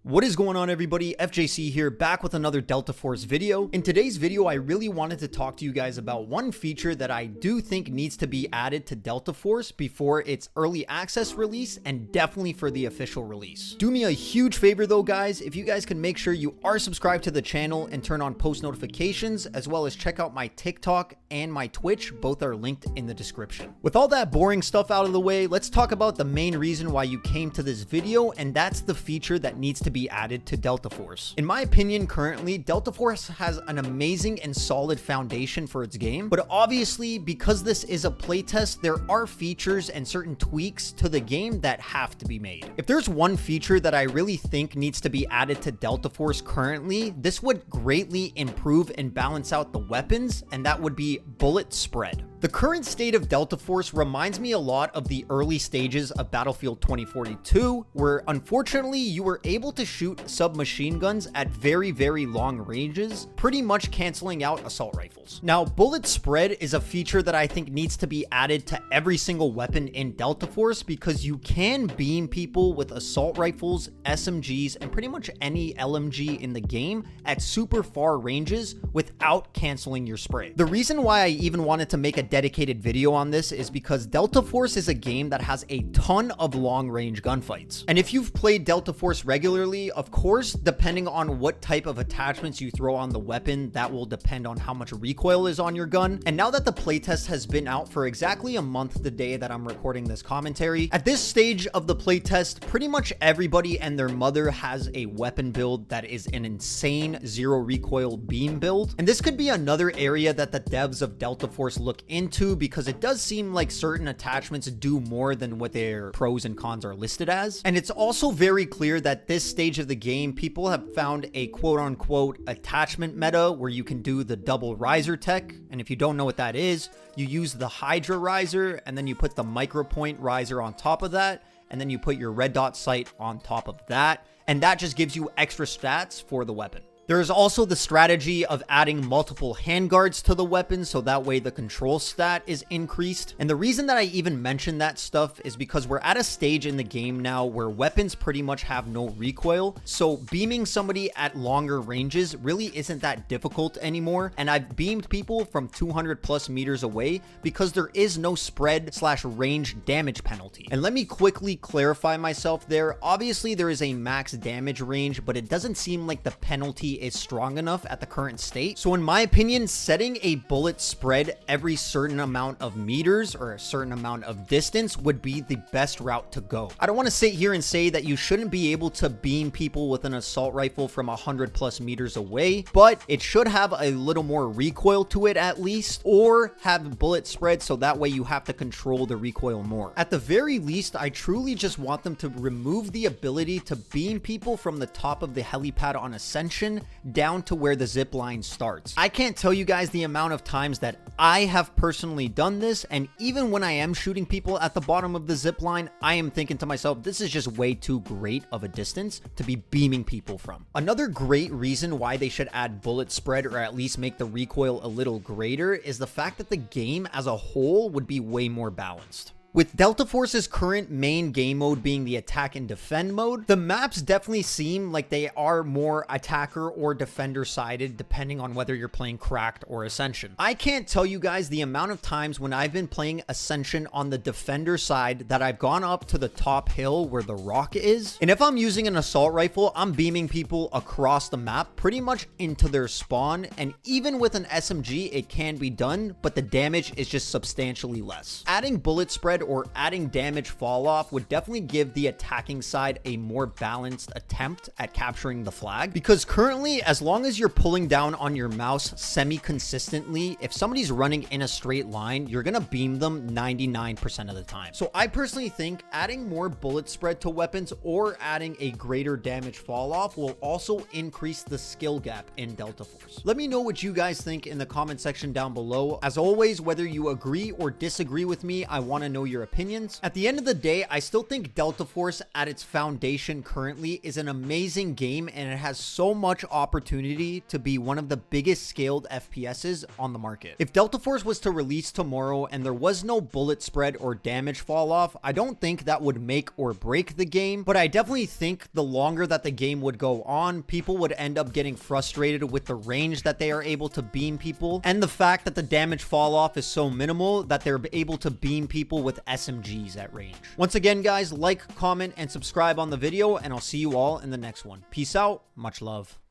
What is going on, everybody? FJC here, back with another Delta Force video. In today's video, I really wanted to talk to you guys about one feature that I do think needs to be added to Delta Force before its early access release and definitely for the official release. Do me a huge favor though, guys, if you guys can make sure you are subscribed to the channel and turn on post notifications, as well as check out my TikTok and my Twitch. Both are linked in the description. With all that boring stuff out of the way, let's talk about the main reason why you came to this video, and that's the feature that needs to be added to Delta Force. In my opinion, currently, Delta Force has an amazing and solid foundation for its game, but obviously, because this is a playtest, there are features and certain tweaks to the game that have to be made. If there's one feature that I really think needs to be added to Delta Force currently, this would greatly improve and balance out the weapons, and that would be bullet spread. The current state of Delta Force reminds me a lot of the early stages of Battlefield 2042, where unfortunately you were able to shoot submachine guns at very long ranges, pretty much canceling out assault rifles. Now, bullet spread is a feature that I think needs to be added to every single weapon in Delta Force, because you can beam people with assault rifles, SMGs, and pretty much any LMG in the game at super far ranges without canceling your spray. The reason why I even wanted to make a dedicated video on this is because Delta Force is a game that has a ton of long-range gunfights. And if you've played Delta Force regularly, of course, depending on what type of attachments you throw on the weapon, that will depend on how much recoil is on your gun. And now that the playtest has been out for exactly a month the day that I'm recording this commentary, at this stage of the playtest, pretty much everybody and their mother has a weapon build that is an insane zero recoil beam build. And this could be another area that the devs of Delta Force look into, because it does seem like certain attachments do more than what their pros and cons are listed as. And it's also very clear that this stage of the game, people have found a quote-unquote attachment meta where you can do the double riser tech. And if you don't know what that is, you use the Hydra riser and then you put the micro point riser on top of that, and then you put your red dot sight on top of that, and that just gives you extra stats for the weapon. There is also the strategy of adding multiple handguards to the weapon, so that way the control stat is increased. And the reason that I even mention that stuff is because we're at a stage in the game now where weapons pretty much have no recoil, so beaming somebody at longer ranges really isn't that difficult anymore. And I've beamed people from 200 plus meters away because there is no spread / range damage penalty. And let me quickly clarify myself there. Obviously there is a max damage range, but it doesn't seem like the penalty is strong enough at the current state. So in my opinion, setting a bullet spread every certain amount of meters or a certain amount of distance would be the best route to go. I don't want to sit here and say that you shouldn't be able to beam people with an assault rifle from 100 plus meters away, but it should have a little more recoil to it at least, or have bullet spread so that way you have to control the recoil more. At the very least, I truly just want them to remove the ability to beam people from the top of the helipad on Ascension down to where the zip line starts. I can't tell you guys the amount of times that I have personally done this, and even when I am shooting people at the bottom of the zip line, I am thinking to myself, this is just way too great of a distance to be beaming people from. Another great reason why they should add bullet spread, or at least make the recoil a little greater, is the fact that the game as a whole would be way more balanced. With Delta Force's current main game mode being the attack and defend mode, the maps definitely seem like they are more attacker or defender sided depending on whether you're playing Cracked or Ascension. I can't tell you guys the amount of times when I've been playing Ascension on the defender side that I've gone up to the top hill where the rock is, and if I'm using an assault rifle, I'm beaming people across the map pretty much into their spawn, and even with an SMG it can be done, but the damage is just substantially less. Adding bullet spread or adding damage fall off would definitely give the attacking side a more balanced attempt at capturing the flag, because currently, as long as you're pulling down on your mouse semi-consistently, if somebody's running in a straight line, you're gonna beam them 99% of the time. So I personally think adding more bullet spread to weapons or adding a greater damage fall off will also increase the skill gap in Delta Force. Let me know what you guys think in the comment section down below. As always, whether you agree or disagree with me, I want to know your your opinions. At the end of the day, I still think Delta Force at its foundation currently is an amazing game, and it has so much opportunity to be one of the biggest scaled FPSs on the market. If Delta Force was to release tomorrow and there was no bullet spread or damage fall off, I don't think that would make or break the game, but I definitely think the longer that the game would go on, people would end up getting frustrated with the range that they are able to beam people, and the fact that the damage fall off is so minimal that they're able to beam people with SMGs at range. Once again, guys, like, comment, and subscribe on the video, and I'll see you all in the next one. Peace out. Much love.